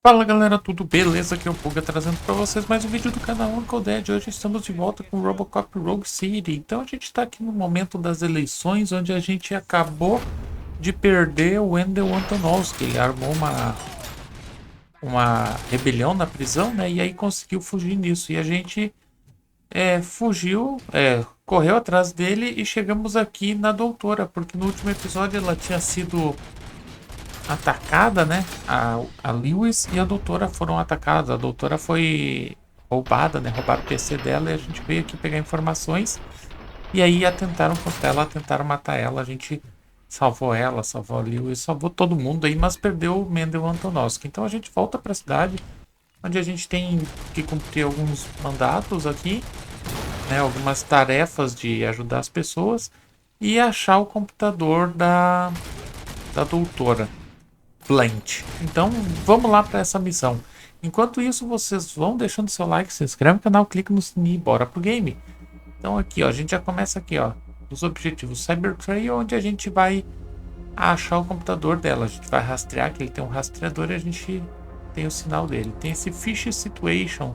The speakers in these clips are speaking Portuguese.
Fala galera, tudo beleza? Aqui é o Puga trazendo para vocês mais um vídeo do canal UncleDaddy. Hoje estamos de volta com o RoboCop Rogue City. Então a gente está aqui no momento das eleições, onde a gente acabou de perder o Wendell Antonowski. Ele armou uma rebelião na prisão, né? E aí conseguiu fugir nisso. E a gente correu atrás dele e chegamos aqui na doutora, porque no último episódio ela tinha sido atacada, né? A Lewis e a doutora foram atacadas. A doutora foi roubada, né? Roubaram o PC dela e a gente veio aqui pegar informações. E aí atentaram contra ela, tentaram matar ela. A gente salvou ela, salvou a Lewis, salvou todo mundo aí, mas perdeu o Wendell Antonowski. Então a gente volta para a cidade, onde a gente tem que cumprir alguns mandatos aqui, né? Algumas tarefas de ajudar as pessoas e achar o computador da doutora Blanche. Então vamos lá para essa missão. Enquanto isso, vocês vão deixando seu like, se inscreve no canal, clica no sininho e bora pro game. Então aqui, ó, a gente já começa aqui, ó, os objetivos Cybertrail, onde a gente vai achar o computador dela. A gente vai rastrear, que ele tem um rastreador e a gente tem o sinal dele. Tem esse Fish Situation,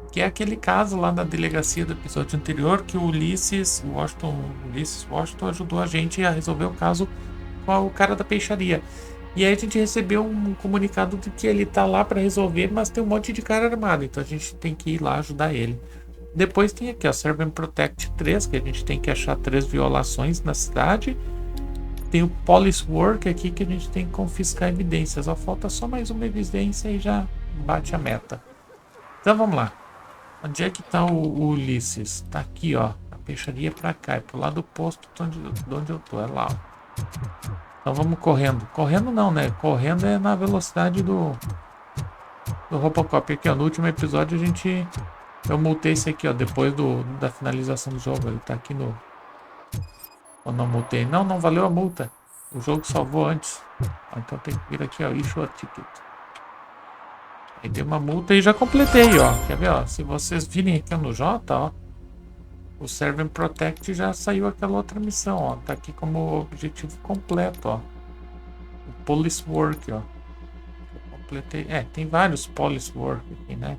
que é aquele caso lá na delegacia do episódio anterior, que o Ulysses Washington ajudou a gente a resolver o caso com o cara da peixaria. E aí a gente recebeu um comunicado de que ele tá lá para resolver, mas tem um monte de cara armado, então a gente tem que ir lá ajudar ele. Depois tem aqui, ó, Serve and Protect 3, que a gente tem que achar 3 violações na cidade. Tem o Police Work aqui, que a gente tem que confiscar evidências. Ó, falta só mais uma evidência e já bate a meta. Então vamos lá. Onde é que tá o Ulysses? Tá aqui, ó. A peixaria é pra cá, é pro lado oposto de onde eu tô, é lá, ó. Então vamos correndo. Correndo não, né? Correndo é na velocidade do RoboCop. Aqui, ó, no último episódio eu multei esse aqui, ó, depois da finalização do jogo. Ele tá aqui no... Ou não multei? Não, não valeu a multa. O jogo salvou antes. Então tem que vir aqui, ó, issue a ticket. Aí dei uma multa e já completei, ó. Quer ver, ó? Se vocês virem aqui no J, ó, o Serve and Protect já saiu aquela outra missão, ó. Tá aqui como objetivo completo, ó. O Police Work, ó. Eu completei. Tem vários Police Work aqui, né?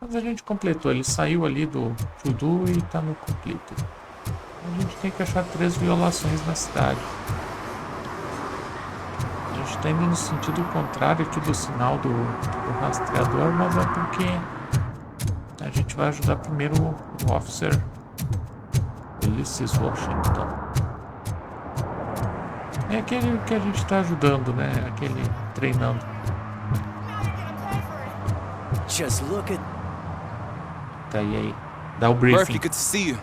Mas a gente completou. Ele saiu ali do To Do e tá no Complete. A gente tem que achar 3 violações na cidade. A gente tá indo no sentido contrário aqui do sinal do rastreador, mas é porque a gente vai ajudar primeiro o Officer Ulysses Washington. É aquele que a gente está ajudando, né? Aquele treinando. Just look at... Tá aí. Dá o briefing. Murphy, good to see you.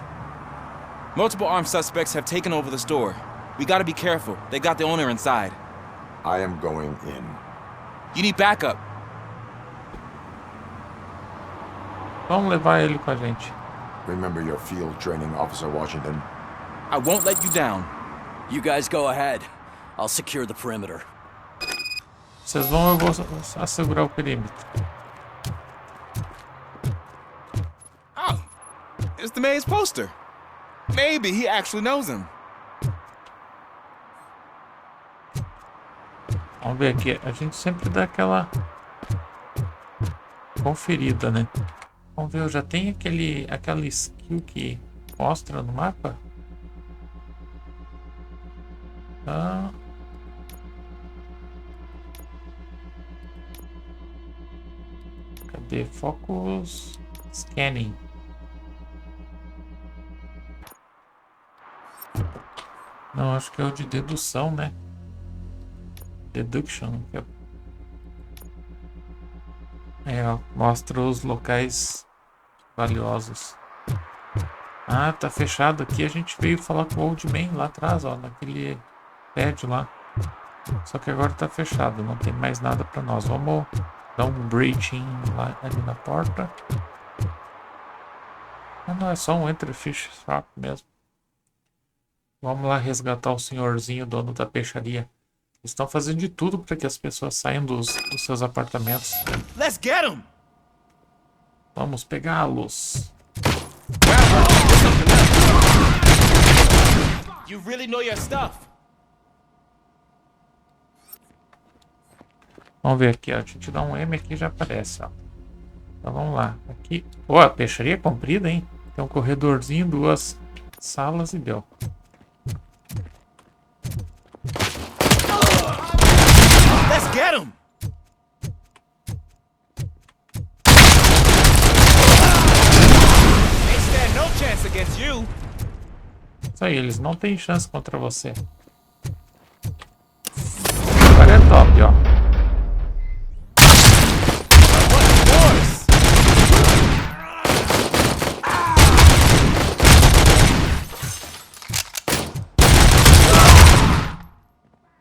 Multiple armed suspects have taken over the store. We gotta be careful. They got the owner inside. I am going in. You need backup. Vamos levar ele com a gente. Remember your field training, Officer Washington. I won't let you down. You guys go ahead. I'll secure the perimeter. Vocês vão, eu vou assegurar o perímetro. Oh, it's the mayor's poster. Maybe he actually knows him. Vamos ver aqui. A gente sempre dá aquela conferida, né? Vamos ver, eu já tenho aquela skill que mostra no mapa. Cadê? Focus Scanning. Não, acho que é o de dedução, né? Deduction. Ó, mostra os locais valiosos. Ah, tá fechado aqui. A gente veio falar com o Old Man lá atrás, ó, naquele prédio lá. Só que agora tá fechado, não tem mais nada pra nós. Vamos dar um breaching lá ali na porta. Ah, não, é só um Enter Fish Shop mesmo. Vamos lá resgatar o senhorzinho, dono da peixaria. Estão fazendo de tudo para que as pessoas saiam dos seus apartamentos. Let's get him. Vamos pegá-los. You really know your stuff. Vamos ver aqui, ó. A gente dá um M aqui e já aparece, ó. Então vamos lá. Aqui. Ó, a peixaria é comprida, hein? Tem um corredorzinho, 2 salas e deu. Let's get him! Ain't stand no chance against you. Isso aí, eles não têm chance contra você. Agora é top, ó.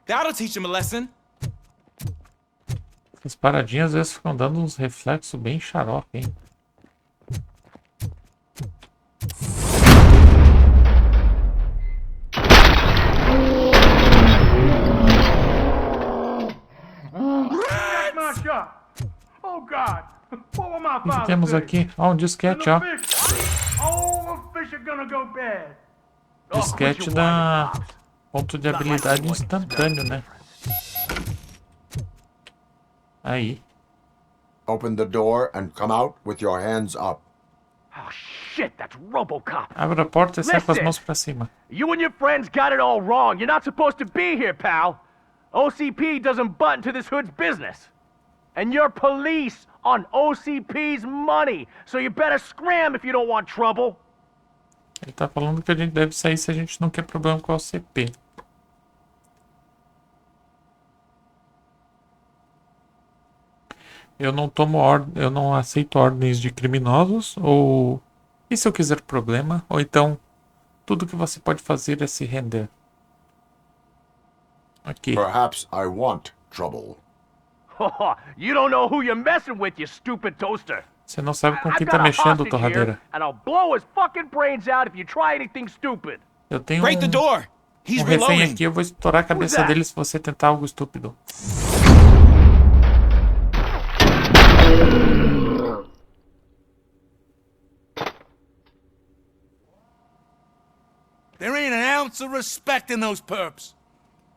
That'll teach him a lesson. As paradinhas às vezes ficam dando uns reflexos bem xarope, hein? O que temos aqui? Ó, um disquete, ó. Disquete da ponto de habilidade instantâneo, né? Aí. Open the door and come out with your hands up. Oh shit, that's RoboCop. Abre a porta e sai com as mãos pra cima. You and your friends got it all wrong. You're not supposed to be here, pal. OCP doesn't butt into this hood's business. And you're police on OCP's money. So you better scram if you don't want trouble. Ele tá falando que a gente deve sair se a gente não quer problema com o OCP. Eu não aceito ordens de criminosos, ou e se eu quiser problema, ou então tudo que você pode fazer é se render. Aqui. Perhaps I want trouble. You don't know who you're messing with, you stupid toaster. Você não sabe com I've quem got tá a mexendo, hostage torradeira. here, and I'll blow his fucking brains out if you try anything stupid. Eu tenho Break the door. He's um refém reloading. aqui, eu vou estourar a cabeça dele se você tentar algo estúpido. There ain't an ounce of respect in those perps.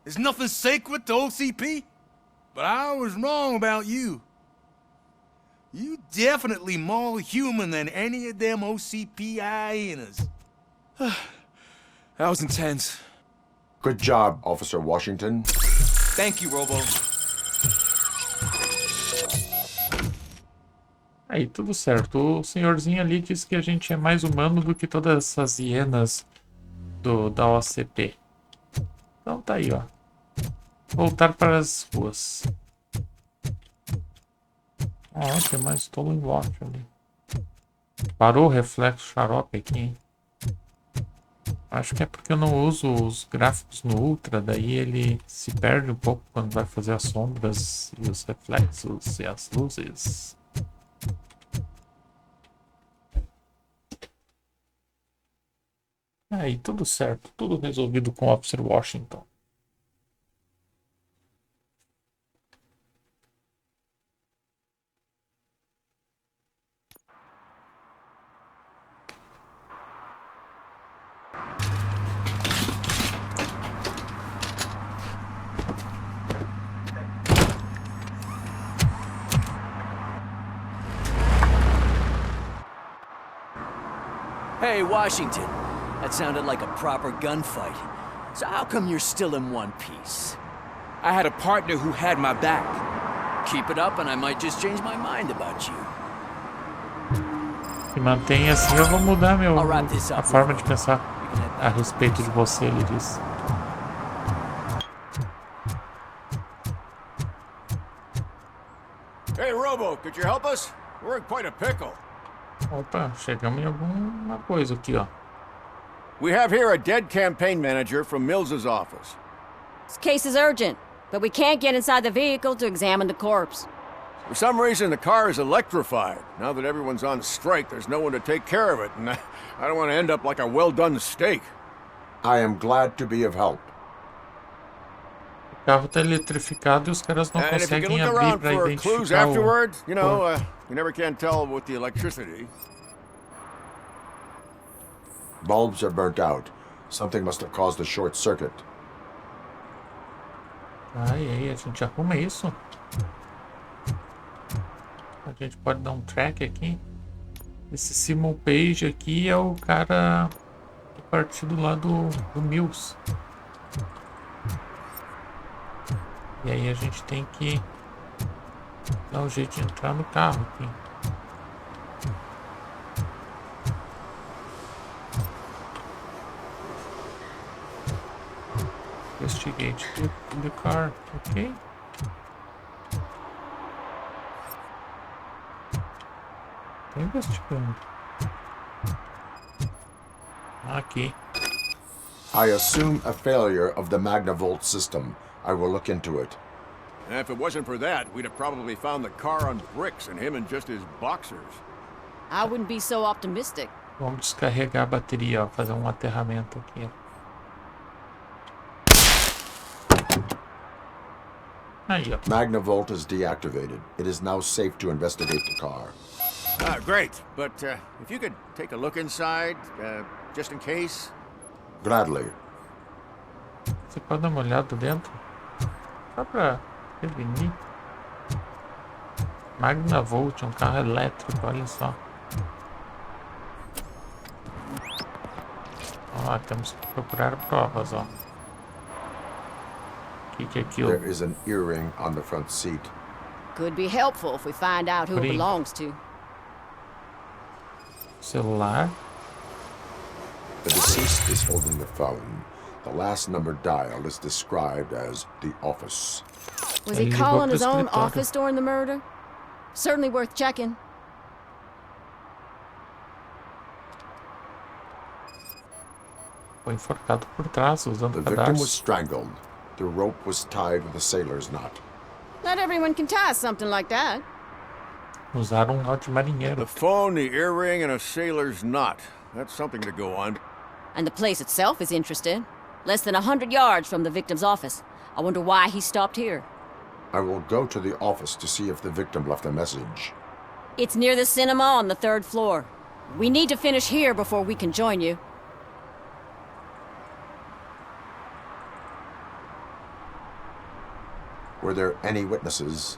There's nothing sacred to OCP. But I was wrong about you. You definitely more human than any of them OCP hyenas. That was intense. Good job, Officer Washington. Thank you, Robo. Aí, tudo certo. O senhorzinho ali disse que a gente é mais humano do que todas essas hienas da OCP. Então tá aí, ó. Voltar para as ruas. Ó, tem mais Stolen Watch ali. Parou o reflexo xarope aqui, hein? Acho que é porque eu não uso os gráficos no Ultra, daí ele se perde um pouco quando vai fazer as sombras e os reflexos e as luzes. Aí, tudo certo. Tudo resolvido com o Officer Washington. Hey, Washington. That sounded like a proper gunfight. So how come you're still in one piece? I had a partner who had my back. Keep it up and I might just change my mind about you. Se mantenha assim, eu vou mudar I'll wrap this a up. forma de pensar You can head a back. respeito de você, ele disse. Hey, Robo, could you help us? We're in quite a pickle. Opa, chegamos em alguma coisa aqui, ó. We have here a dead campaign manager from Mills's office. This case is urgent, but we can't get inside the vehicle to examine the corpse. For some reason, the car is electrified. Now that everyone's on strike, there's no one to take care of it, and I don't want to end up like a well-done steak. I am glad to be of help. O carro tá eletrificado e os caras não And if you can conseguem look abrir around pra for clues identificar o... afterwards, you know, you never can tell with the electricity. Bulbs are burnt out. Something must have caused a short circuit. Ai, a gente arruma isso? gente pode dar um track aqui. Esse Simon Page aqui é o cara do partido lá do Mills. E aí a gente tem que dar um jeito de entrar no carro aqui. Investigate the car, ok? Tô investigando. Aqui. I assume a failure of the Magnavolt system. I will look into it. And if it wasn't for that, we'd have probably found the car on bricks and him in just his boxers. I wouldn't be so optimistic. Vamos descarregar a bateria, ó, fazer um aterramento aqui. Aí, ó. Magnavolt is deactivated. It is now safe to investigate the car. Great. But if you could take a look inside, just in case. Gladly. Você pode dar uma olhada dentro? Só pra prevenir. Magnavolt, um carro elétrico, olha só. Ó, temos que procurar provas, ó. O que é aquilo? There is an earring on the front seat. Could be helpful if we find out who it Ring. belongs to. Celular. The deceased is holding the phone. The last number dialed is described as the office. Was he Ele calling ligou his pro own escritório. office during the murder? Certainly worth checking. Foi enforcado por trás, usando The victim was cadarço. strangled. The rope was tied with a sailor's knot. Not everyone can tie something like that. Usaram um nó de marinheiro. The phone, the earring, and a sailor's knot. That's something to go on. And the place itself is interesting. Less than 100 yards from the victim's office. I wonder why he stopped here. I will go to the office to see if the victim left a message. It's near the cinema on the 3rd floor. We need to finish here before we can join you. Were there any witnesses?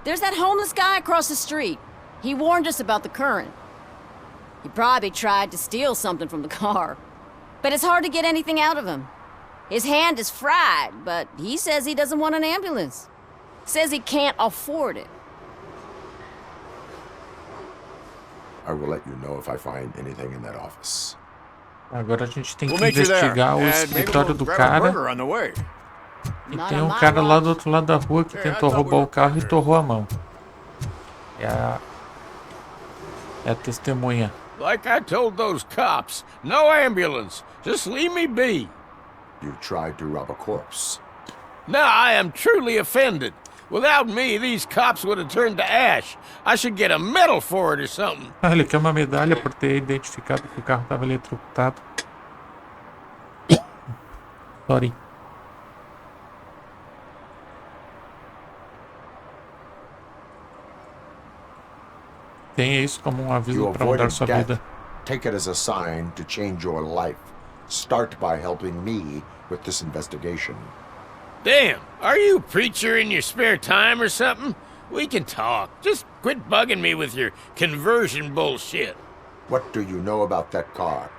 There's that homeless guy across the street. He warned us about the current. He probably tried to steal something from the car. But it's hard to get anything out of him. His hand is fried, but he says he doesn't want an ambulance. Says he can't afford it. I will let you know if I find anything in that office. Agora a gente tem que We'll meet you there. investigar o And maybe escritório we'll do grab a cara. burger on the way. E Not tem on um my cara lá watch. do outro lado da rua que tentou roubar o carro e torrou a mão. É a testemunha. Like I told those cops, no ambulance. Just leave me be. You tried to rob a corpse. Now I am truly offended. Without me, these cops would have turned to ash. I should get a medal for it or something. Ah, ele quer uma medalha por ter identificado que o carro estava eletrocutado. Sorry. Tenha isso como um You aviso para avoided mudar sua death. vida. Take it as a sign to change your life. Start by helping me with this investigation. Damn, are you a preacher in your spare time or something? We can talk. Just quit bugging me with your conversion bullshit. What do you know about that car?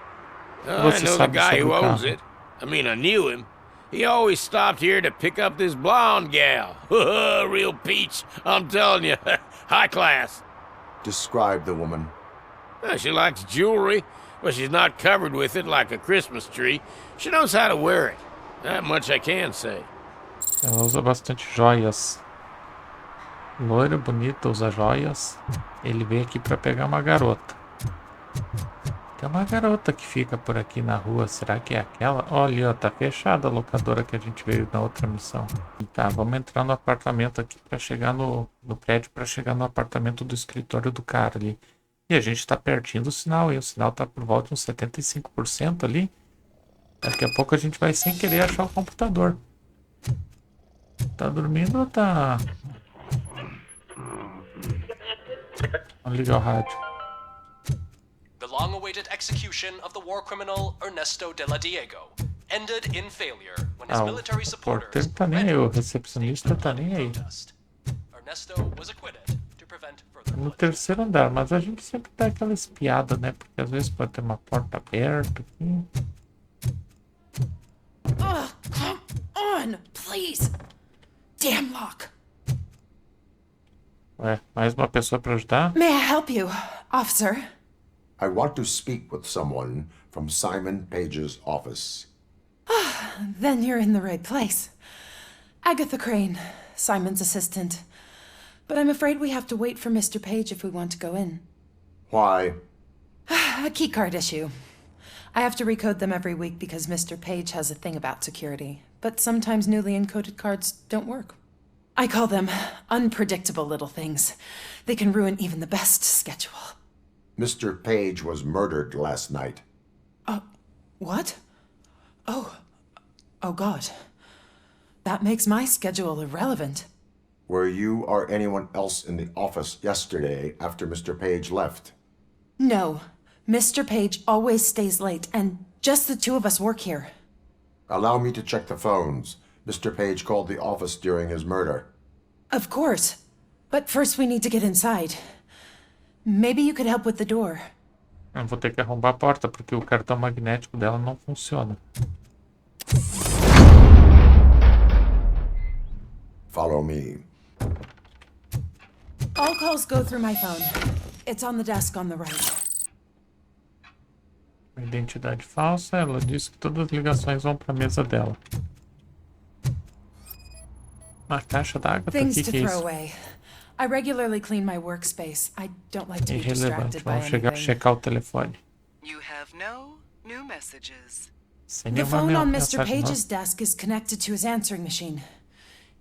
Oh, I Você know the sabe guy who sobre o owns carro. it. I mean, I knew him. He always stopped here to pick up this blonde gal. Real peach, I'm telling you. High class. Describe the woman. She likes jewelry, but she's not covered with it like a Christmas tree. She knows how to wear it. That much I can say. Ela usa bastante joias. Loira, bonita, usa joias. Ele veio aqui para pegar uma garota. Tem uma garota que fica por aqui na rua. Será que é aquela? Olha, ó, tá fechada a locadora que a gente veio na outra missão. Tá, vamos entrar no apartamento aqui para chegar no prédio, para chegar no apartamento do escritório do cara ali. E a gente tá pertinho do sinal, hein? O sinal tá por volta de uns 75% ali. Daqui a pouco a gente vai sem querer achar o computador. Tá dormindo ou tá... Vamos ligar o rádio. The long-awaited execution of the war criminal Ernesto de la Diego ended in failure when his Ah, military o supporters porteiro tá nem aí, o recepcionista tá nem aí. protest. Ernesto was acquitted to prevent further No bloodshed. terceiro andar, mas a gente sempre dá aquela espiada, né? Porque às vezes pode ter uma porta aberta aqui. Ugh, come on, please. Damn lock. Ué, mais uma pessoa pra ajudar? May I help you, officer? I want to speak with someone from Simon Page's office. Then you're in the right place. Agatha Crane, Simon's assistant. But I'm afraid we have to wait for Mr. Page if we want to go in. Why? A keycard issue. I have to recode them every week because Mr. Page has a thing about security. But sometimes newly encoded cards don't work. I call them unpredictable little things. They can ruin even the best schedule. Mr. Page was murdered last night. What? Oh God. That makes my schedule irrelevant. Were you or anyone else in the office yesterday after Mr. Page left? No. Mr. Page always stays late, and just the two of us work here. Allow me to check the phones. Mr. Page called the office during his murder. Of course. But first we need to get inside. Maybe you could help with the door. Eu vou ter que arrombar a porta, porque o cartão magnético dela não funciona. Follow me. All calls go through my phone. It's on the desk on the right. Identidade falsa, ela disse que todas as ligações vão para a mesa dela. A caixa d'água, Things que to é throw isso? away. I regularly clean my workspace. I don't like to be Irrelevante, distracted by vamos chegar, anything. checar o telefone. You have no new messages. Sem The nenhuma phone on Mr. mensagem nova. Page's desk is connected to his answering machine.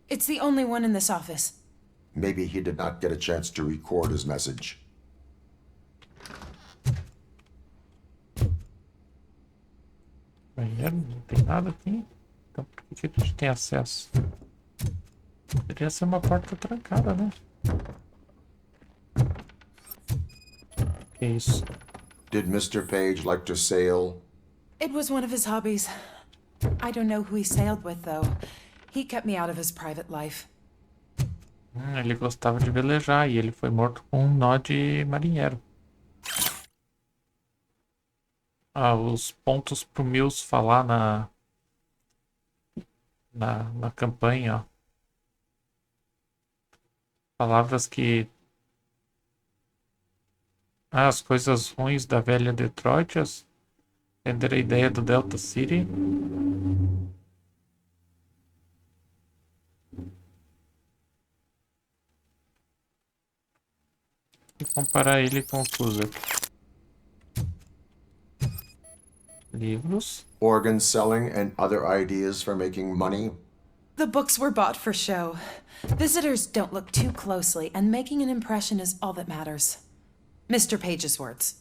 It's the only one in this office. Maybe he did not get a chance to record his message. Banheiro, não tem nada aqui. Então por que a gente tem acesso? Poderia ser uma porta trancada, né? Que isso? Did Mr. Page like to sail? It was one of his hobbies. I don't know who he sailed with, though. He kept me out of his private life. Ele gostava de velejar e ele foi morto com um nó de marinheiro. Os pontos pro Mills falar na campanha, ó. Palavras que... as coisas ruins da velha Detroit, vender a ideia do Delta City. E comparar ele com o Cusack. Livros. Organ selling and other ideas for making money? The books were bought for show. Visitors don't look too closely, and making an impression is all that matters. Mr. Page's words.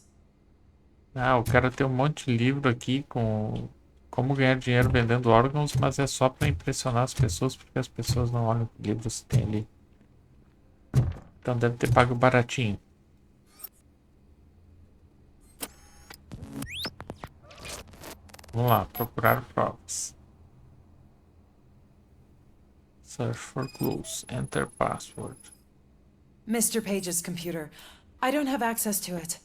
O cara tem um monte de livro aqui com como ganhar dinheiro vendendo órgãos, mas é só para impressionar as pessoas, porque as pessoas não olham que livros tem ali. Então deve ter pago baratinho. Vamos lá, procurar provas. Search for clues. Enter password. Mr. Page's computer. I don't have access to it.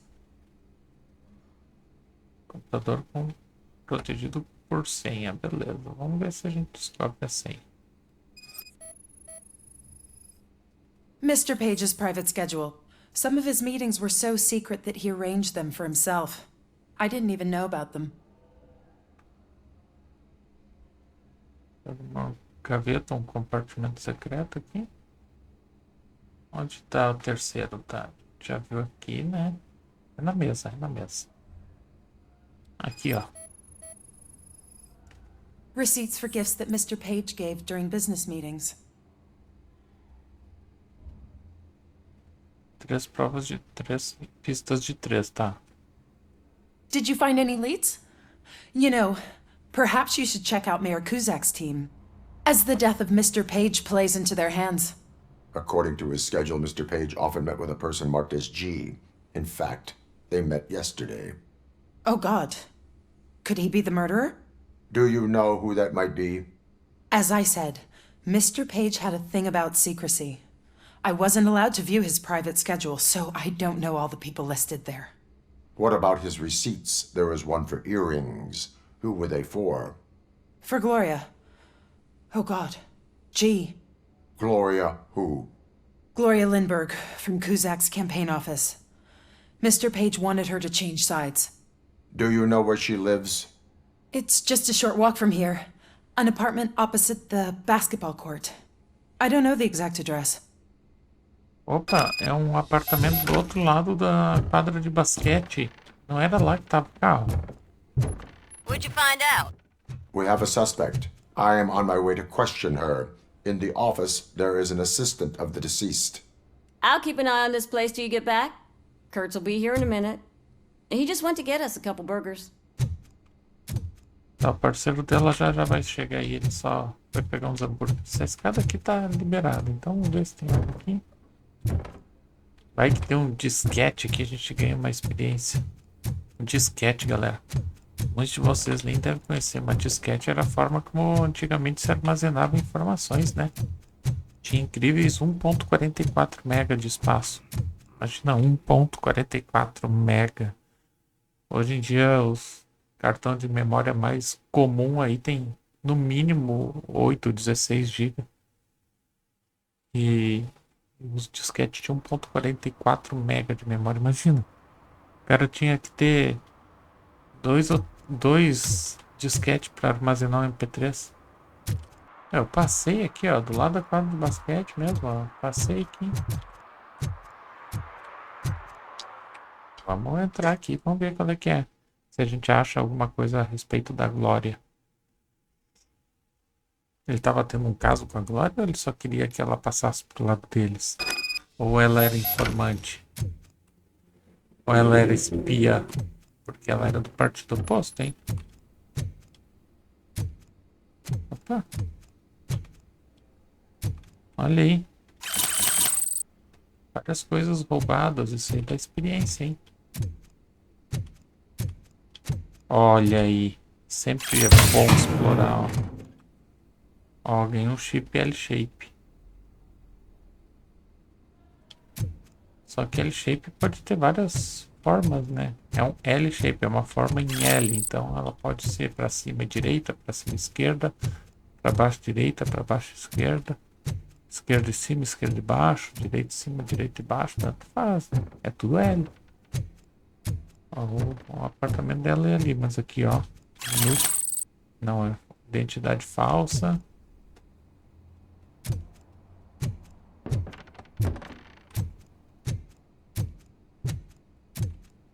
Computador protegido por senha. Beleza, vamos ver se a gente descobre a senha. Mr. Page's private schedule. Some of his meetings were so secret that he arranged them for himself. I didn't even know about them. Uma gaveta, um compartimento secreto aqui. Onde está o terceiro? Tá, já viu aqui, né? É na mesa, é na mesa. Aqui, ó. Receipts for gifts that Mr. Page gave during business meetings. 3 provas de 3, pistas de 3, tá? Did you find any leads? You know, perhaps you should check out Mayor Kuzak's team, as the death of Mr. Page plays into their hands. According to his schedule, Mr. Page often met with a person marked as G. In fact, they met yesterday. Oh, God. Could he be the murderer? Do you know who that might be? As I said, Mr. Page had a thing about secrecy. I wasn't allowed to view his private schedule, so I don't know all the people listed there. What about his receipts? There was one for earrings. Who were they for? For Gloria. Oh God. G. Gloria who? Gloria Lindbergh, from Kuzak's campaign office. Mr. Page wanted her to change sides. Do you know where she lives? It's just a short walk from here. An apartment opposite the basketball court. I don't know the exact address. Opa, é um apartamento do outro lado da quadra de basquete. Não era lá que tava o carro. What'd you find out? We have a suspect. I am on my way to question her. In the office, there is an assistant of the deceased. I'll keep an eye on this place till you get back. Kurtz will be here in a minute. He just went to get us a couple burgers. Tá, o parceiro dela já vai chegar aí. Ele só vai pegar uns hambúrgueres. Essa escada aqui tá liberada. Então vamos ver se tem algo aqui. Vai que tem um disquete aqui. A gente ganha uma experiência. Um disquete, galera. Muitos de vocês nem devem conhecer, mas disquete era a forma como antigamente se armazenava informações, né? Tinha incríveis 1.44 mega de espaço. Imagina 1.44 mega. Hoje em dia os cartões de memória mais comum aí tem no mínimo 8, 16 GB. E os disquetes tinham 1.44 mega de memória, imagina. O cara tinha que ter dois disquetes para armazenar um MP3. Eu passei aqui, ó, do lado da quadra de basquete mesmo, ó. Passei aqui. Vamos entrar aqui, vamos ver qual é que é. Se a gente acha alguma coisa a respeito da Glória. Ele tava tendo um caso com a Glória ou ele só queria que ela passasse pro lado deles? Ou ela era informante? Ou ela era espia? Porque ela era do partido oposto, hein? Opa. Olha aí. Várias coisas roubadas. Isso aí dá experiência, hein? Olha aí. Sempre é bom explorar, ó. Ó, ganhei um chip L-shape. Só que L-shape pode ter várias formas, né? É um L-shape, é uma forma em L. Então ela pode ser para cima direita, para cima esquerda, para baixo direita, para baixo esquerda. Esquerda e cima, esquerda e baixo, direita e cima, direita e baixo, tanto faz, né? É tudo L. Ó, o apartamento dela é ali, mas aqui, ó. Não, é identidade falsa.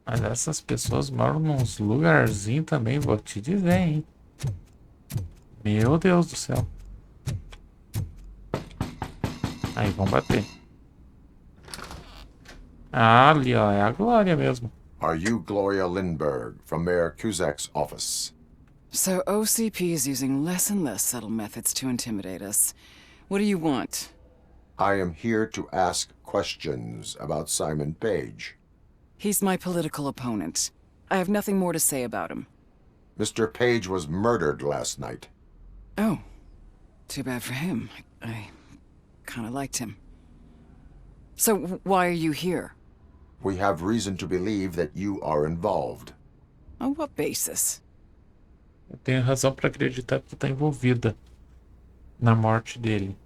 Mas essas pessoas moram nos lugarzinhos também, vou te dizer, hein? Meu Deus do céu. Aí, vamos bater. Ah, ali, ó, é a Glória mesmo. Are you Gloria Lindbergh from Mayor Kuzak's office? So OCP is using less and less subtle methods to intimidate us. What do you want? I am here to ask questions about Simon Page. He's my political opponent. I have nothing more to say about him. Mr. Page was murdered last night. Oh, too bad for him. I kind of liked him. So why are you here? We have reason to believe that you are involved. On what basis? Eu tenho razão para acreditar que tu tá envolvida na morte dele.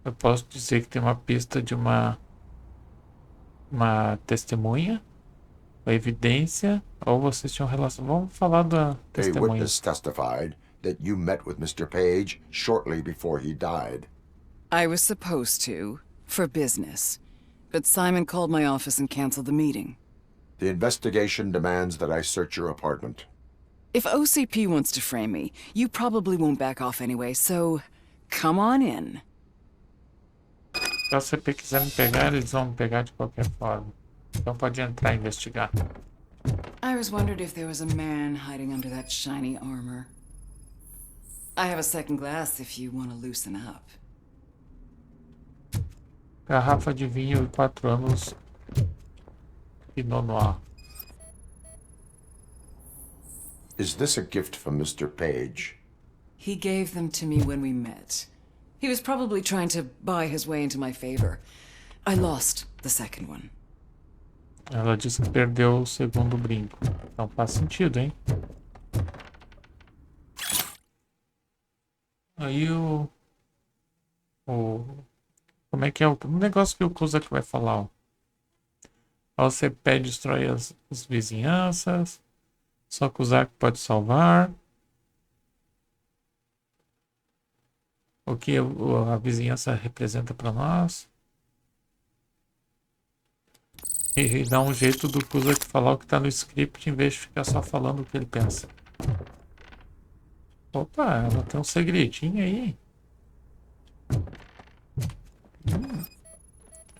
Eu posso dizer que tem uma pista de uma testemunha, uma evidência, ou vocês tinham relação. Vamos falar da A testemunha. witness testified that you met with Mr. Page shortly before he died. I was supposed to, for business. But Simon called my office and canceled the meeting. The investigation demands that I search your apartment. If OCP wants to frame me, you probably won't back off anyway, so come on in. Se a OCP quiser me pegar, eles vão me pegar de qualquer forma. Então pode entrar e investigar. I was wondering if there was a man hiding under that shiny armor. I have a second glass if you want to loosen up. Garrafa de vinho e 4 anos Pinot Noir. Is this a gift from Mr. Page? He gave them to me when we met. He was probably trying to buy his way into my favor. I lost the second one. Ela disse que perdeu o segundo brinco. Então faz sentido, hein? Aí como é que é o negócio que o Kuzak vai falar, ó. Você pede destruir as vizinhanças. Só Kuzak pode salvar. O que a vizinhança representa para nós. E dá um jeito do Kuzak falar o que tá no script em vez de ficar só falando o que ele pensa. Opa, ela tem um segredinho aí.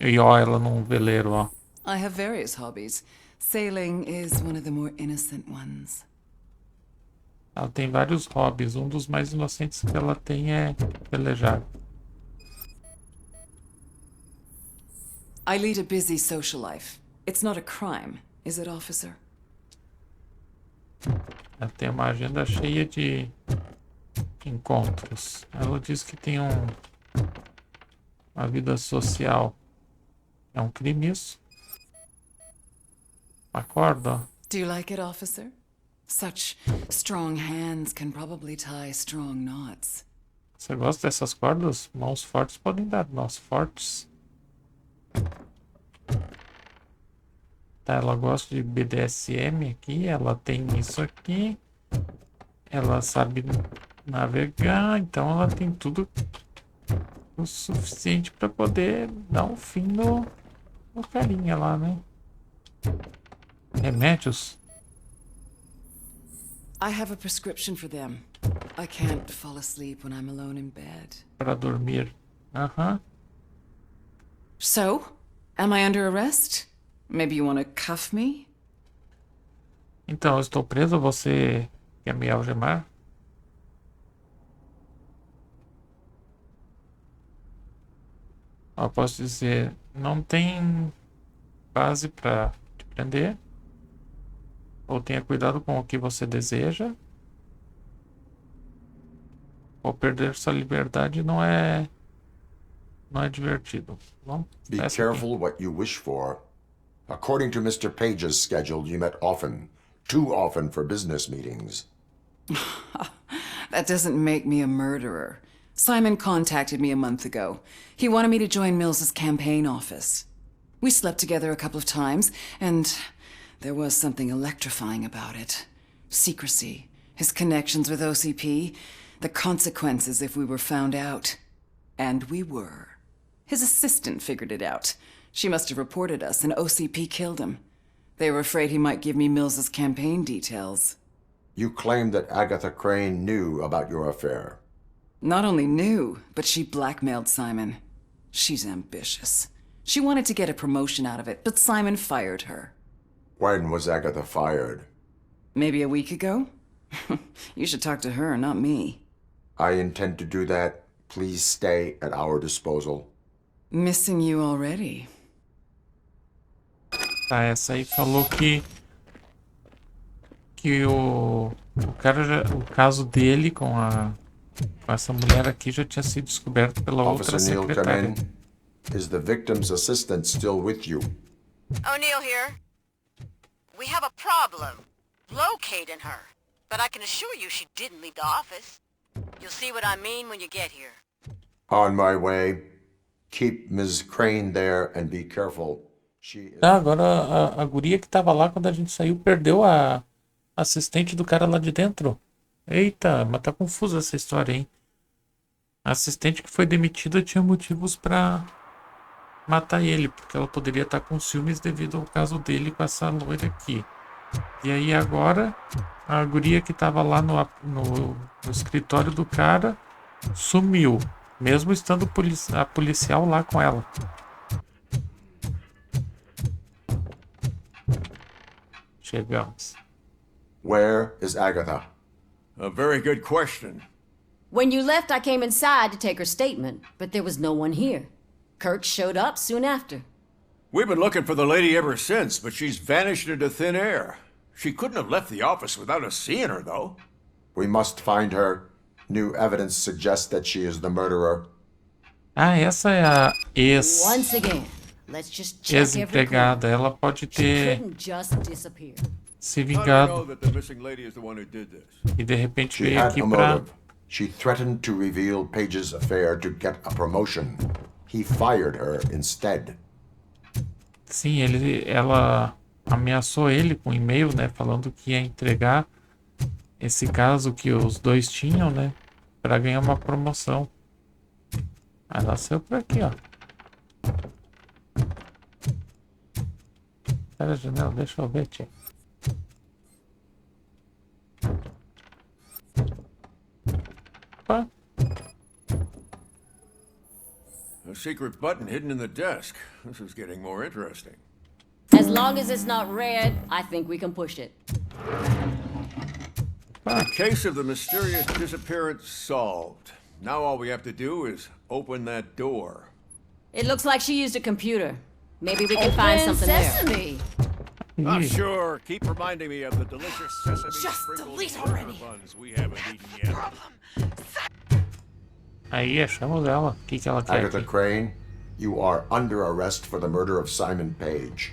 E ó, ela num veleiro, ó. I have various hobbies. Sailing is one of the more innocent ones. Ela tem vários hobbies. Um dos mais inocentes que ela tem é velejar. I lead a busy social life. It's not a crime, is it, officer? Ela tem uma agenda cheia de encontros. Ela diz que tem uma vida social. É um crime isso? Acorda, ó. Do you like it, officer? Such strong hands can probably tie strong knots. Você gosta dessas cordas? Mãos fortes podem dar nós fortes. Tá, ela gosta de BDSM aqui. Ela tem isso aqui. Ela sabe navegar. Então ela tem tudo o suficiente para poder dar um fim no carinha lá, né? Remédios? I have a prescription for them. I can't fall asleep when I'm alone in bed. Para dormir. Aham. So, am I under arrest? Maybe you want to cuff me? Então, eu estou preso. Você quer me algemar? Eu posso dizer, não tem base para te prender. Ou tenha cuidado com o que você deseja. Ou perder sua liberdade não é divertido. Bom, Be careful what you wish for. According to Mr. Page's schedule, you met often. Too often for business meetings. That doesn't make me a murderer. Simon contacted me a month ago. He wanted me to join Mills's campaign office. We slept together a couple of times, and there was something electrifying about it. Secrecy, his connections with OCP, the consequences if we were found out. And we were. His assistant figured it out. She must have reported us, and OCP killed him. They were afraid he might give me Mills's campaign details. You claimed that Agatha Crane knew about your affair. Not only knew, but she blackmailed Simon. She's ambitious. She wanted to get a promotion out of it, but Simon fired her. When was Agatha fired? Maybe a week ago? You should talk to her, not me. I intend to do that. Please stay at our disposal. Missing you already. Tá, essa aí falou que o caso dele com essa mulher aqui já tinha sido descoberto pela outra Officer Neal, come secretária. in. Is the victim's assistant still with you? O'Neill here. We have a problem locating her, but I can assure you she didn't leave the office. You'll see what I mean when you get here. On my way. Keep Ms. Crane there and be careful. She is... Tá, agora a guria que tava lá quando a gente saiu perdeu a assistente do cara lá de dentro. Eita, mas tá confusa essa história, hein? A assistente que foi demitida tinha motivos pra matar ele, porque ela poderia estar com ciúmes devido ao caso dele com essa loira aqui. E aí agora a guria que tava lá no escritório do cara sumiu, mesmo estando a policial lá com ela. Chegamos. Where is Agatha? A very good question. When you left, I came inside to take her statement, but there was no one here. Kurt showed up soon after. We've been looking for the lady ever since, but she's vanished into thin air. She couldn't have left the office without us seeing her, though. We must find her. New evidence suggests that she is the murderer. Ah, essa é a Once again, let's just check every ex-empregada. Ela pode clue. She ter couldn't just disappear. se How do we know vingado that the missing lady is the one who did this? e de repente She veio had aqui a pra... motive. She threatened to reveal Page's affair to get a promotion. He fired her instead. Sim, ela ameaçou ele com um e-mail, né? Falando que ia entregar esse caso que os dois tinham, né? Pra ganhar uma promoção. Aí ela saiu por aqui, ó. Sai da janela, deixa eu ver, tia. Opa. A secret button hidden in the desk. This is getting more interesting. As long as it's not red, I think we can push it. The case of the mysterious disappearance solved. Now all we have to do is open that door. It looks like she used a computer. Maybe we can find something Sesame. there. Oh, sure. Keep reminding me of the delicious sesame Just sprinkled delete water already. buns we haven't eaten yet. Aí, achamos ela. O que ela quer Agatha aqui? Crane, you are under arrest for the murder of Simon Page.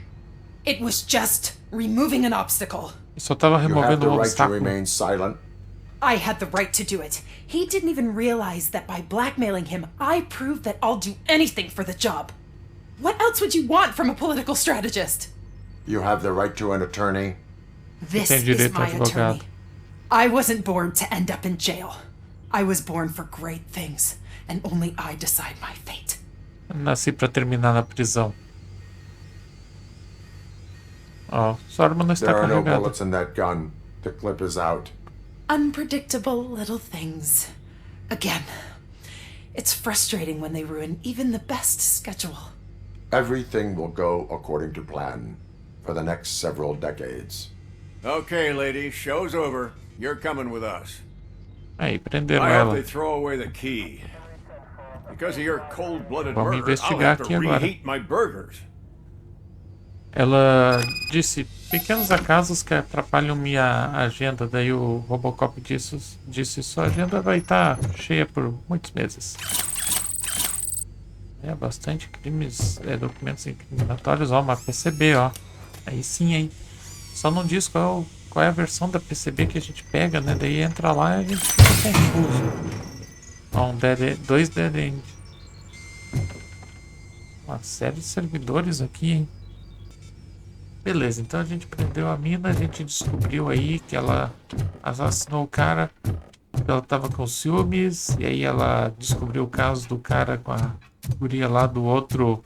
It was just removing an obstacle. Só tava You have removendo the um right to obstáculo. remain silent. I had the right to do it. He didn't even realize that by blackmailing him, I proved that I'll do anything for the job. What else would you want from a political strategist? You have the right to an attorney. This Tem is direito a my advogado. attorney. I wasn't born to end up in jail. I was born for great things, and only I decide my fate. Nasci pra terminar na prisão. Ó, sua arma não está There are no carregada. bullets in that gun. The clip is out. Unpredictable little things. Again, it's frustrating when they ruin even the best schedule. Everything will go according to plan for the next several decades. Okay, lady, show's over. You're coming with us. Aí, prenderam I hope ela. they throw away the key. Because of your cold-blooded Vamos murder, I'll investigar have to aqui agora. reheat my burgers. Ela disse pequenos acasos que atrapalham minha agenda. Daí o RoboCop disse sua agenda vai estar cheia por muitos meses. É bastante crimes, documentos incriminatórios, ó, uma PCB, ó. Aí sim, hein. Só não diz qual é a versão da PCB que a gente pega, né? Daí entra lá e a gente fica confuso. Ó, dois dead end. Uma série de servidores aqui, hein. Beleza, então a gente prendeu a mina, a gente descobriu aí que ela assassinou o cara, ela tava com ciúmes, e aí ela descobriu o caso do cara com a guria lá do outro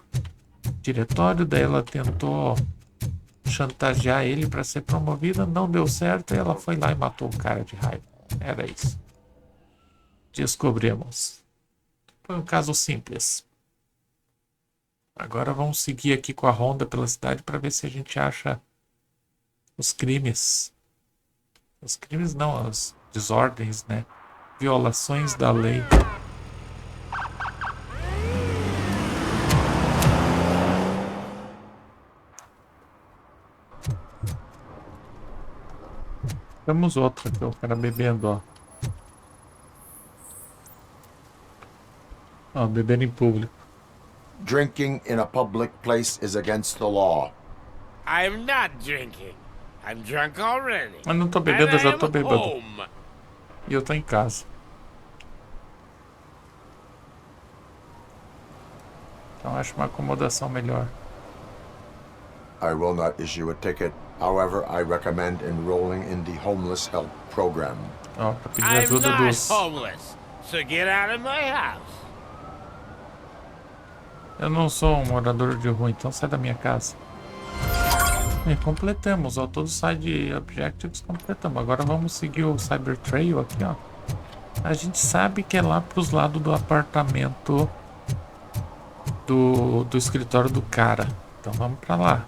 diretório, daí ela tentou chantagear ele para ser promovida, não deu certo, e ela foi lá e matou o cara de raiva. Era isso. Descobrimos. Foi um caso simples. Agora vamos seguir aqui com a ronda pela cidade para ver se a gente acha os crimes. Os crimes não, as desordens, né? Violações da lei. Temos outra aqui, o cara bebendo, ó. Ó, bebendo em público. Drinking in a public place is against the law. I'm not drinking. I'm drunk already. Mas não tô bebendo, And eu já I tô am bêbado. home. E eu tô em casa. Então acho uma acomodação melhor. I will not issue a ticket. However, I recommend enrolling in the homeless help program. Ó, pra pedir I'm ajuda not dos... homeless, so get out of my house. Eu não sou um morador de rua, então sai da minha casa. E completamos, ó, todos os side objectives completamos. Agora vamos seguir o Cyber Trail aqui, ó. A gente sabe que é lá pros lados do apartamento do escritório do cara. Então vamos pra lá.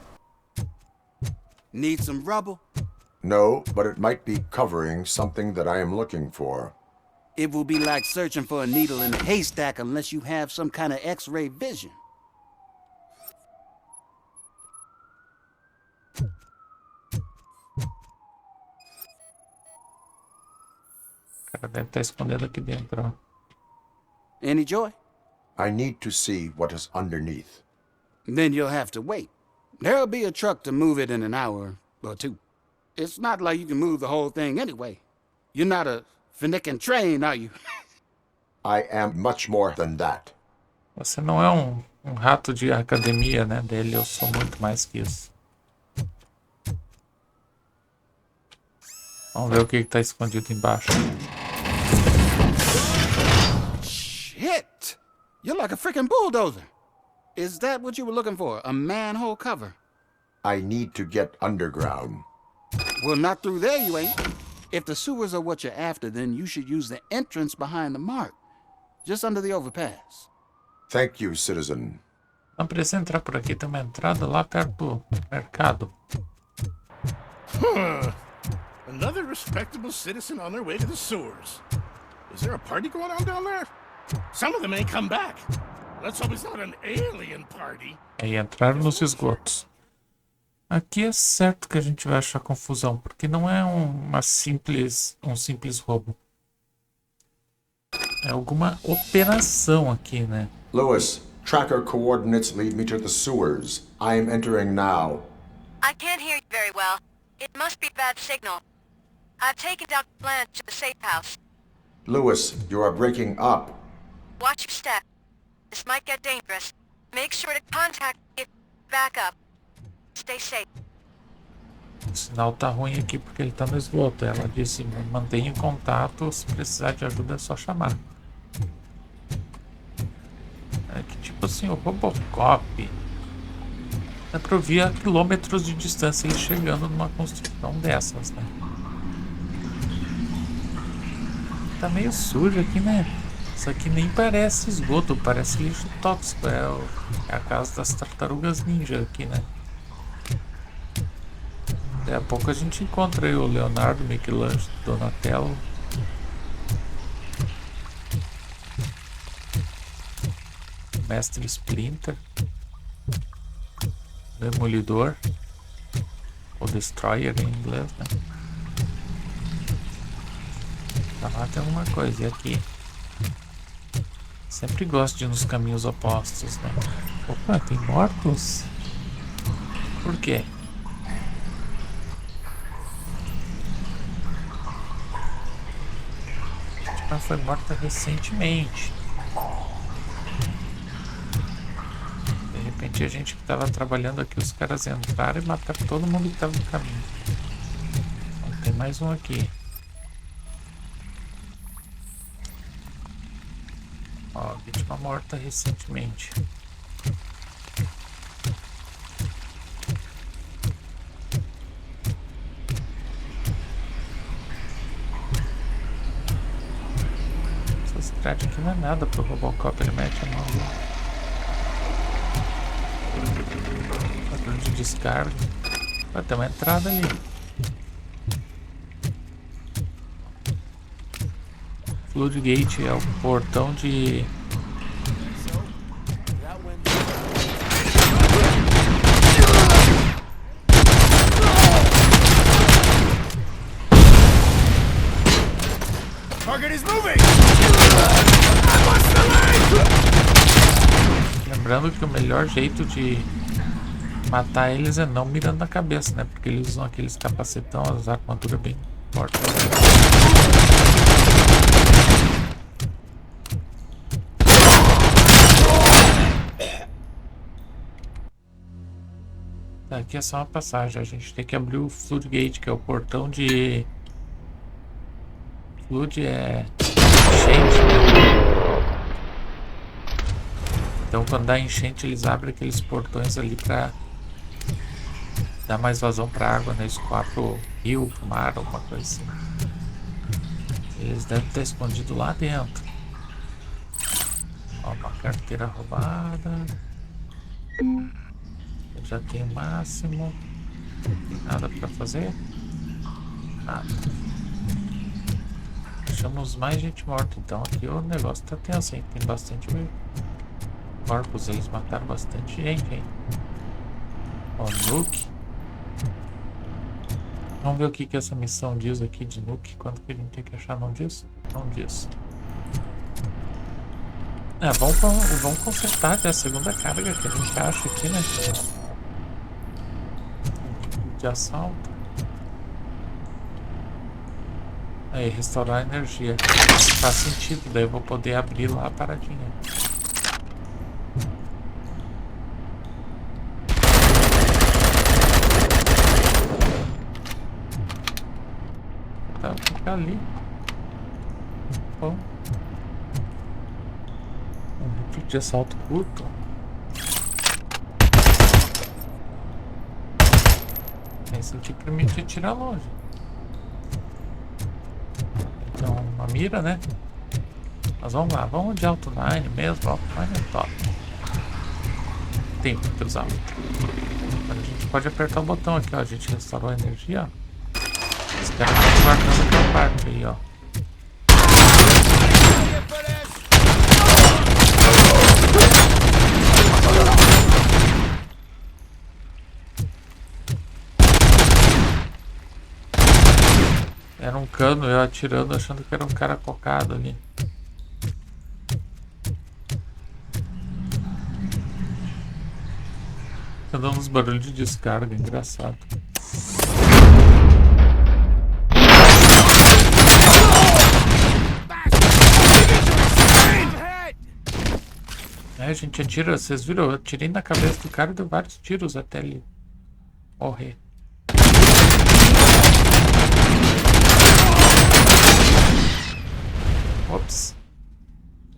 Need some rubble? No, but it might be covering something that I am looking for. It will be like searching for a needle in a haystack unless you have some kind of X-ray vision. O cara deve estar escondendo aqui dentro, ó. Any joy? I need to see what is underneath. Then you'll have to wait. There'll be a truck to move it in an hour or two. It's not like you can move the whole thing anyway. You're not a finicking train, are you? I am much more than that. Você não é um rato de academia, né? Dele, eu sou muito mais que isso. Vamos ver o que tá escondido embaixo. Shit! You're like a freaking bulldozer. Is that what you were looking for? A manhole cover? I need to get underground. Well, not through there, you ain't. If the sewers are what you're after, then you should use the entrance behind the mark. Just under the overpass. Thank you, citizen. Não precisa entrar por aqui, tem uma entrada lá perto do mercado. Another respectable citizen on their way to the sewers. Is there a party going on down there? Some of them ain't come back. Let's hope it's not an alien party. E entrar nos esgotos. Aqui é certo que a gente vai achar confusão, porque não é um simples roubo. É alguma operação aqui, né? Lewis, tracker coordinates lead me to the sewers. I am entering now. I can't hear you very well. It must be bad signal. I've taken down Blanche to the safe house. Lewis, you are breaking up. Watch your step. This might get dangerous. Make sure to contact me if back up. Stay safe. O sinal tá ruim aqui porque ele tá no esgoto. Ela disse, mantenha em contato, se precisar de ajuda é só chamar. É que tipo assim, o RoboCop dá pra ouvir a quilômetros de distância ele chegando numa construção dessas, né? Tá meio sujo aqui, né? Isso aqui nem parece esgoto, parece lixo tóxico. É a casa das tartarugas ninja aqui, né? Daqui a pouco a gente encontra aí o Leonardo, Michelangelo, Donatello. O Mestre Splinter. Demolidor. Ou Destroyer em inglês, né? Tá lá tem alguma coisa. E aqui? Sempre gosto de ir nos caminhos opostos, né? Opa, tem mortos? Por quê? Ela foi morta recentemente. De repente a gente que estava trabalhando aqui, os caras entraram e mataram todo mundo que estava no caminho. Então, tem mais um aqui. Ó, vítima morta recentemente. Essa cidade aqui não é nada pro RoboCop, ele mete a mão lá. Padrão de descarga. Vai ter uma entrada ali. Floodgate é o portão de... Target is moving. Lembrando que o melhor jeito de matar eles é não mirando na cabeça, né? Porque eles usam aqueles capacetão, as armaduras bem fortes. Tá, aqui é só uma passagem. A gente tem que abrir o Floodgate, que é o portão de... Flood é... enchente, né? Então quando dá enchente eles abrem aqueles portões ali pra dar mais vazão pra água, né? Escoar pro rio, pro mar, alguma coisa assim. Eles devem estar escondidos lá dentro. Ó, uma carteira roubada. Eu já tenho o máximo. Nada pra fazer. Nada. Deixamos mais gente morta, então aqui o negócio tá tenso, hein? Tem bastante corpos, eles mataram bastante gente, hein? Ó, Nuke. Vamos ver o que essa missão diz aqui de Nuke. Quanto que a gente tem que achar? Não diz? Não diz. Vamos consertar até a segunda carga que a gente acha aqui, né? De assalto. Aí, restaurar a energia. Faz sentido, daí eu vou poder abrir lá a paradinha. Tá, fica ali. Bom. Um rifle de assalto curto. Esse aqui permite atirar longe. Então, uma mira, né? Mas vamos lá, vamos de Alto-9 mesmo. Alto-9 é top. Tem que usar. Agora a gente pode apertar o botão aqui, ó. A gente restaurou a energia, ó. Os caras estão guardando aquela parte aí, ó. Era um cano, eu atirando, achando que era um cara cocado ali. Tá dando uns barulhos de descarga, engraçado. A gente atira, vocês viram? Eu atirei na cabeça do cara e deu vários tiros até ele morrer. Ops.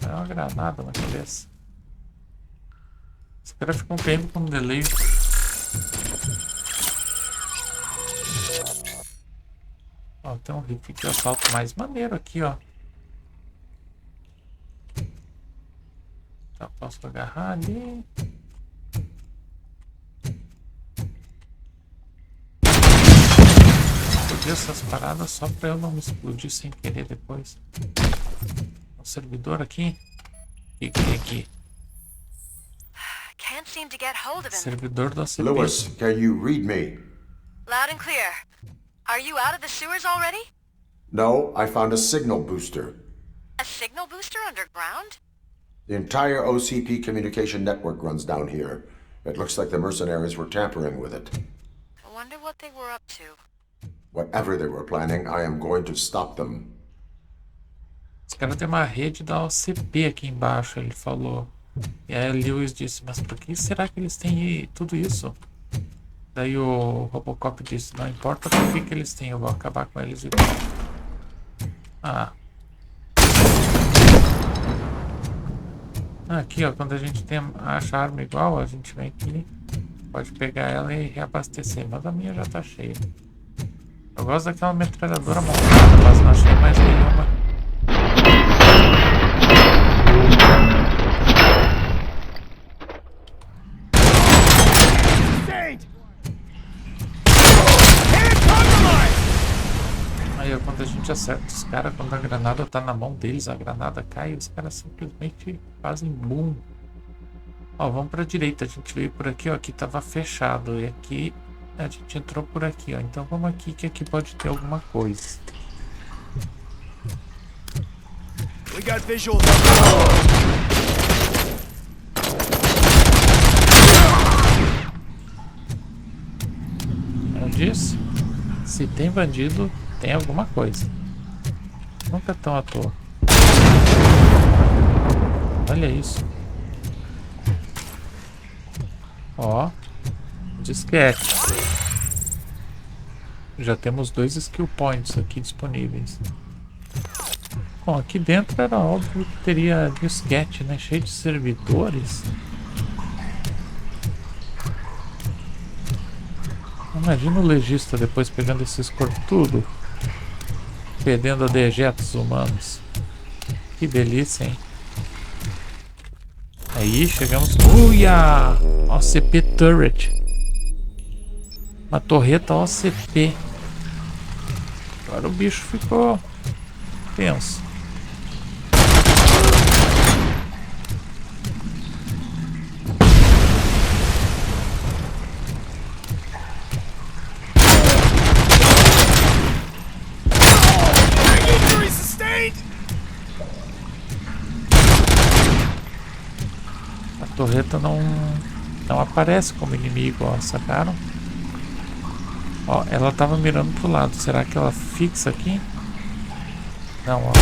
É uma granada na cabeça. Os caras ficam caindo com um delay. Ó, tem um rifle de assalto mais maneiro aqui, ó. Tá, posso agarrar ali. Essas paradas só pra eu não me explodir sem querer depois. O servidor aqui. O que tem aqui? Can't seem to get hold of him. Servidor da CP. Lewis, can you read me? Loud and clear. Are you out of the sewers already? No, I found a signal booster. A signal booster underground? The entire OCP communication network runs down here. It looks like the mercenaries were tampering with it. I wonder what they were up to. Whatever they were planning, I am going to stop them. Os caras têm uma rede da OCP aqui embaixo, ele falou. E aí Lewis disse, mas por que será que eles têm tudo isso? Daí o RoboCop disse, não importa por que eles têm, eu vou acabar com eles igual. Aqui, ó, quando a gente acha arma igual, a gente vem aqui, pode pegar ela e reabastecer, mas a minha já tá cheia. Eu gosto daquela metralhadora montada, mas não achei mais nenhuma. Aí quando a gente acerta os caras, quando a granada tá na mão deles, a granada cai e os caras simplesmente fazem boom. Ó, vamos pra direita, a gente veio por aqui, ó, aqui tava fechado e aqui a gente entrou por aqui, ó. Então vamos aqui, que aqui pode ter alguma coisa. We got visuals. Eu disse, se tem bandido, tem alguma coisa. Nunca tão à toa. Olha isso. Ó, disquete. Já temos 2 skill points aqui disponíveis. Bom, aqui dentro era óbvio que teria disquete, né? Cheio de servidores. Imagina o legista depois pegando esses corpos tudo, perdendo a dejetos humanos. Que delícia, hein? Aí chegamos. Uia! OCP Turret. Uma torreta OCP. Agora o bicho ficou tenso. torreta não aparece como inimigo, ó, sacaram? Ó, ela tava mirando pro lado. Será que ela fixa aqui? Não, ó.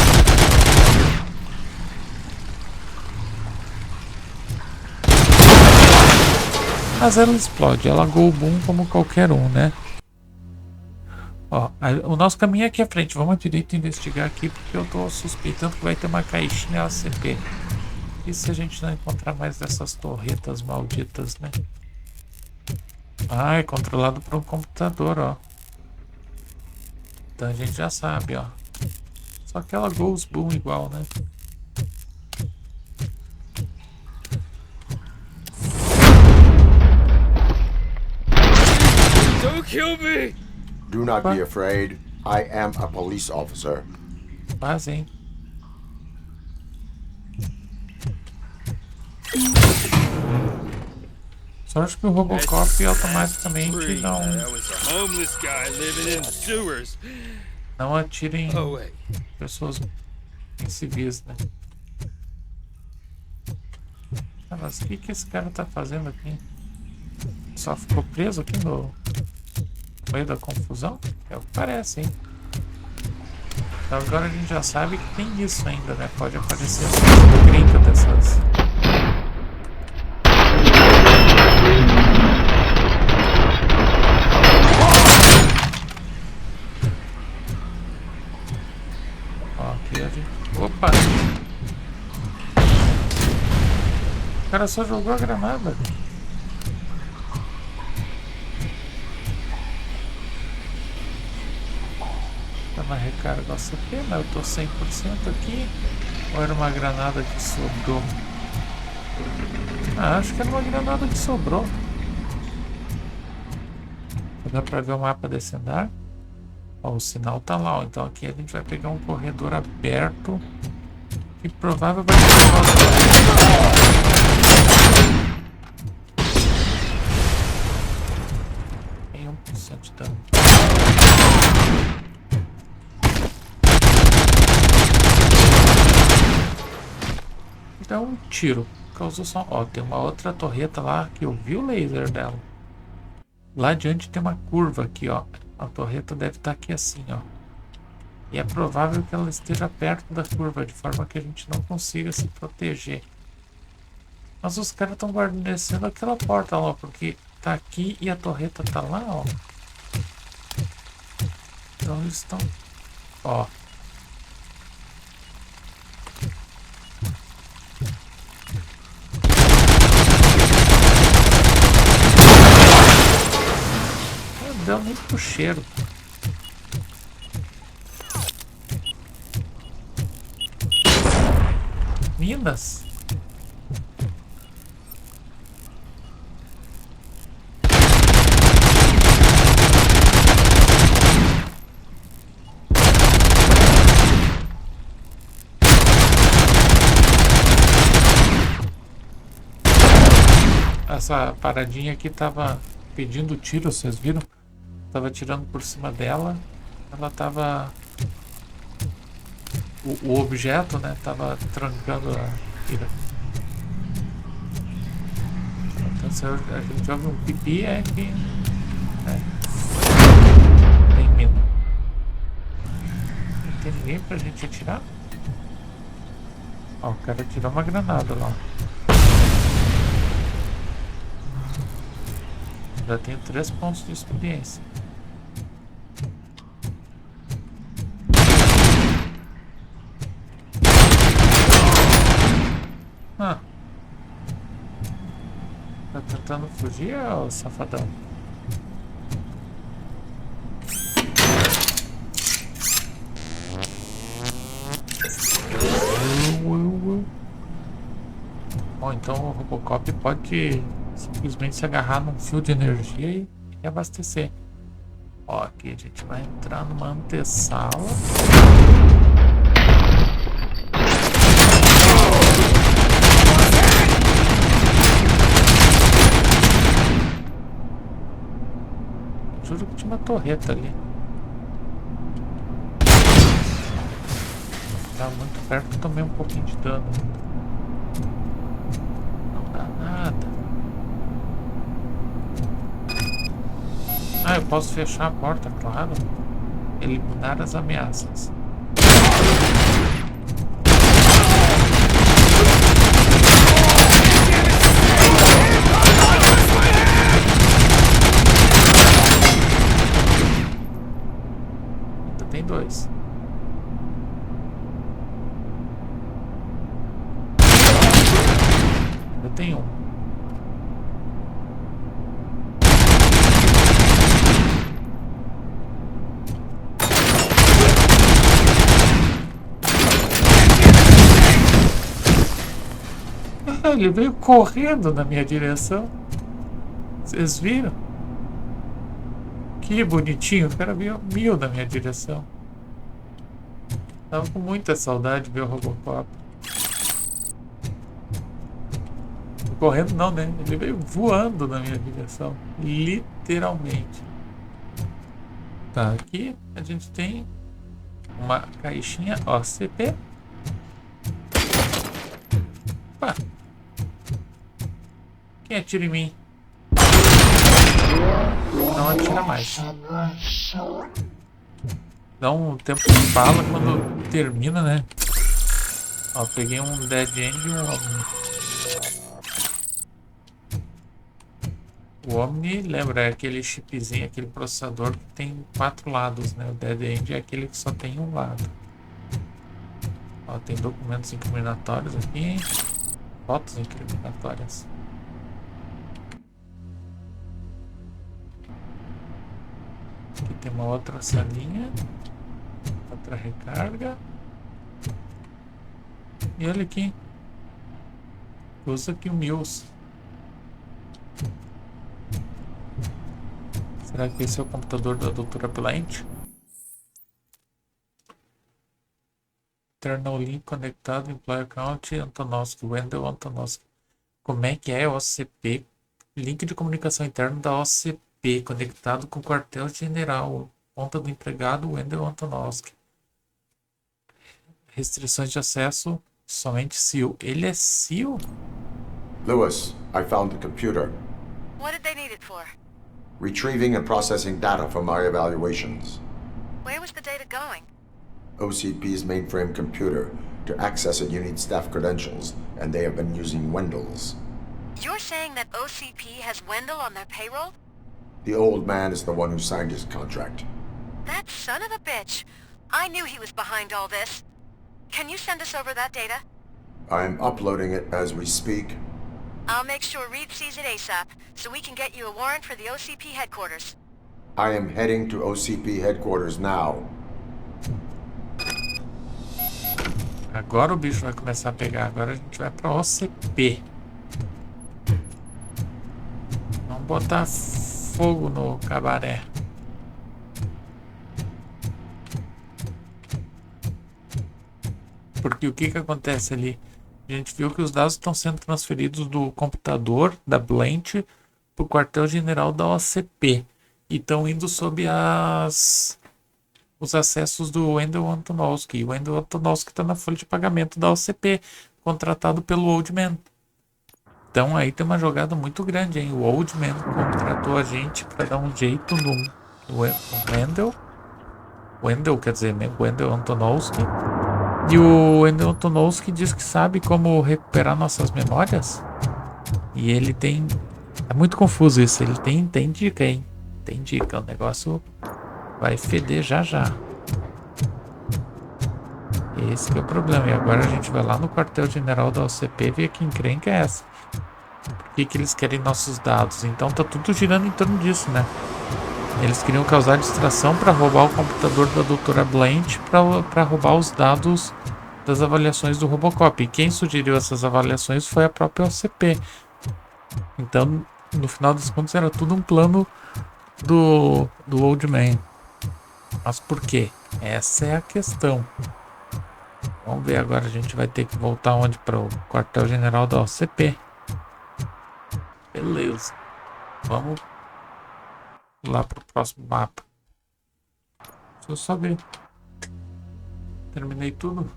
Mas ela explode. Ela go boom como qualquer um, né? Ó, o nosso caminho é aqui à frente. Vamos à direita investigar aqui, porque eu tô suspeitando que vai ter uma caixinha ACP. E se a gente não encontrar mais dessas torretas malditas, né? Ah, é controlado por um computador, ó. Então a gente já sabe, ó. Só que ela goes boom igual, né? Don't kill me! Do not be afraid. I am a police officer. Quase, hein? Só acho que o RoboCop automaticamente não atira em pessoas em civis, né? Ah, mas o que esse cara tá fazendo aqui? Só ficou preso aqui no meio da confusão? É o que parece, hein? Então agora a gente já sabe que tem isso ainda, né? Pode aparecer essas 30 dessas. Ó, aqui a gente... Opa! O cara só jogou a granada. Tá na recarga ACP, mas eu tô 100% aqui. Ou era uma granada que sobrou? Ah, acho que era uma granada que sobrou. Dá pra ver o mapa desse andar. Ó, o sinal tá lá, ó. Então aqui a gente vai pegar um corredor aberto. Que provável vai ser o nosso. Tem 1% de dano. Então um tiro. Causou só. Ó, tem uma outra torreta lá que eu vi o laser dela. Lá adiante tem uma curva aqui, ó. A torreta deve estar aqui assim, ó. E é provável que ela esteja perto da curva, de forma que a gente não consiga se proteger. Mas os caras estão guarnecendo aquela porta lá, ó, porque tá aqui e a torreta tá lá, ó. Então eles estão... Ó. Deu muito cheiro. Minas? Essa paradinha aqui tava pedindo tiro, vocês viram? Tava tirando por cima dela. Ela tava... O objeto, né? Tava trancando a mira. Então se a gente ouve um pipi é que... Tem mina. Não tem ninguém pra gente atirar? Ó, o cara tirou uma granada lá. Já tenho 3 pontos de experiência. Ah. Tá tentando fugir, ô safadão? Bom, então o RoboCop pode simplesmente se agarrar num fio de energia e abastecer. Ó, aqui a gente vai entrar numa antessala. Juro que tinha uma torreta ali. Tá muito perto, tomei um pouquinho de dano. Não dá nada. Ah, eu posso fechar a porta, claro. Eliminar as ameaças. Ainda tem 2. Ainda tem 1. Ele veio correndo na minha direção. Vocês viram? Que bonitinho. O cara veio mil na minha direção. Tava com muita saudade de ver o RoboCop. Correndo não, né? Ele veio voando na minha direção. Literalmente. Tá, aqui a gente tem uma caixinha OCP. Opa! Quem atira em mim? Não atira mais. Dá um tempo de bala quando termina, né? Ó, peguei um Dead End e um Omni. O Omni, lembra, é aquele chipzinho, aquele processador que tem 4 lados, né? O Dead End é aquele que só tem um lado. Ó, tem documentos incriminatórios aqui. Fotos incriminatórias. Aqui tem uma outra salinha. Outra recarga. E olha aqui. Usa aqui o Mills. Será que esse é o computador da doutora Blanche? Internal link conectado, employee account, Antonovsky, Wendell Antonovsky. Como é que é OCP? Link de comunicação interna da OCP, conectado com o quartel-general. Conta do empregado, Wendell Antonovsky. Restrições de acesso, somente SEAL. Ele é SEAL? Lewis, I found the computer. What did they need it for? Retrieving and processing data from my evaluations. Where was the data going? OCP's mainframe computer. To access it, you need staff credentials, and they have been using Wendell's. You're saying that OCP has Wendell on their payroll? The old man is the one who signed his contract. That son of a bitch. I knew he was behind all this. Can you send us over that data? I'm uploading it as we speak. I'll make sure Reed sees it ASAP, so we can get you a warrant for the OCP headquarters. I am heading to OCP headquarters now. Agora o bicho vai começar a pegar. Agora a gente vai pra OCP. Vamos botar fogo no cabaré. Porque o que acontece ali? A gente viu que os dados estão sendo transferidos do computador da Blanche para o quartel-general da OCP. E estão indo sob os acessos do Wendell Antonovsky. O Wendell Antonovsky está na folha de pagamento da OCP, contratado pelo Old Man. Então aí tem uma jogada muito grande, hein? O Old Man contratou a gente para dar um jeito no Wendell. Wendell, quer dizer, né? Wendell Antonovsky. E o Wendell Antonovsky diz que sabe como recuperar nossas memórias. E ele tem... É muito confuso isso. Ele tem dica, hein? Tem dica. O negócio vai feder já já. Esse que é o problema. E agora a gente vai lá no quartel-general da OCP e ver que encrenca é essa. Por que eles querem nossos dados? Então tá tudo girando em torno disso, né? Eles queriam causar distração para roubar o computador da doutora Blanche para roubar os dados das avaliações do RoboCop. E quem sugeriu essas avaliações foi a própria OCP. Então, no final das contas, era tudo um plano do Old Man. Mas por quê? Essa é a questão. Vamos ver agora. A gente vai ter que voltar onde? Para o quartel-general da OCP. Beleza. Vamos lá pro próximo mapa. Deixa eu só ver. Terminei tudo.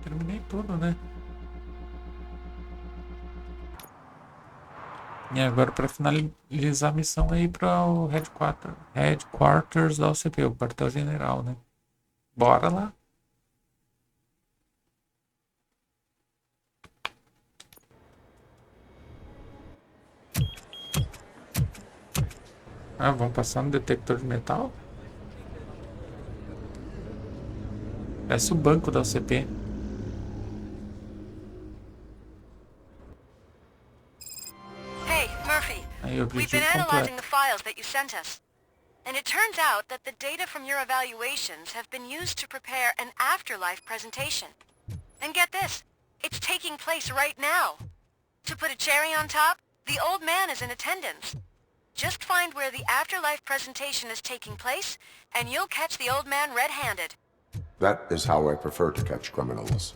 Terminei tudo, né? E agora, para finalizar a missão, é ir para o headquarters da OCP, o quartel-general, né? Bora lá. Ah, vamos passar no detector de metal? Parece o banco da OCP. Hey, Murphy. Aí, We've been objetivo analyzing completo. the files that you sent us. And it turns out that the data from your evaluations have been used to prepare an afterlife presentation. And get this, it's taking place right now. To put a cherry on top, the old man is in attendance. Just find where the afterlife presentation is taking place, and you'll catch the old man red-handed. That is how I prefer to catch criminals.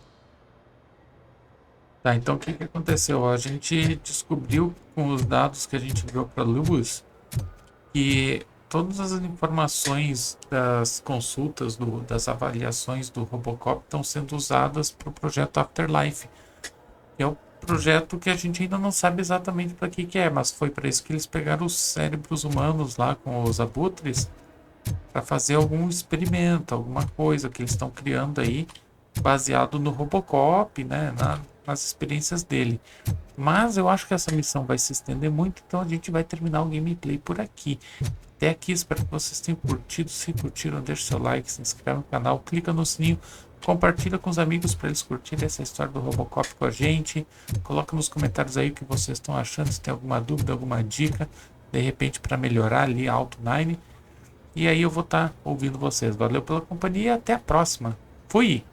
Tá, então o que aconteceu? A gente descobriu com os dados que a gente enviou para Lewis que todas as informações das consultas, das avaliações do RoboCop estão sendo usadas para o projeto Afterlife. Que é o projeto que a gente ainda não sabe exatamente para que é, mas foi para isso que eles pegaram os cérebros humanos lá com os abutres para fazer algum experimento, alguma coisa que eles estão criando aí baseado no RoboCop, né, nas experiências dele. Mas eu acho que essa missão vai se estender muito, então a gente vai terminar o gameplay por aqui. Até aqui, espero que vocês tenham curtido. Se curtiram, deixa seu like, se inscreve no canal, clica no sininho, compartilha com os amigos para eles curtirem essa história do RoboCop com a gente. Coloca nos comentários aí o que vocês estão achando, se tem alguma dúvida, alguma dica, de repente para melhorar ali a Auto 9. E aí eu vou estar ouvindo vocês. Valeu pela companhia e até a próxima. Fui!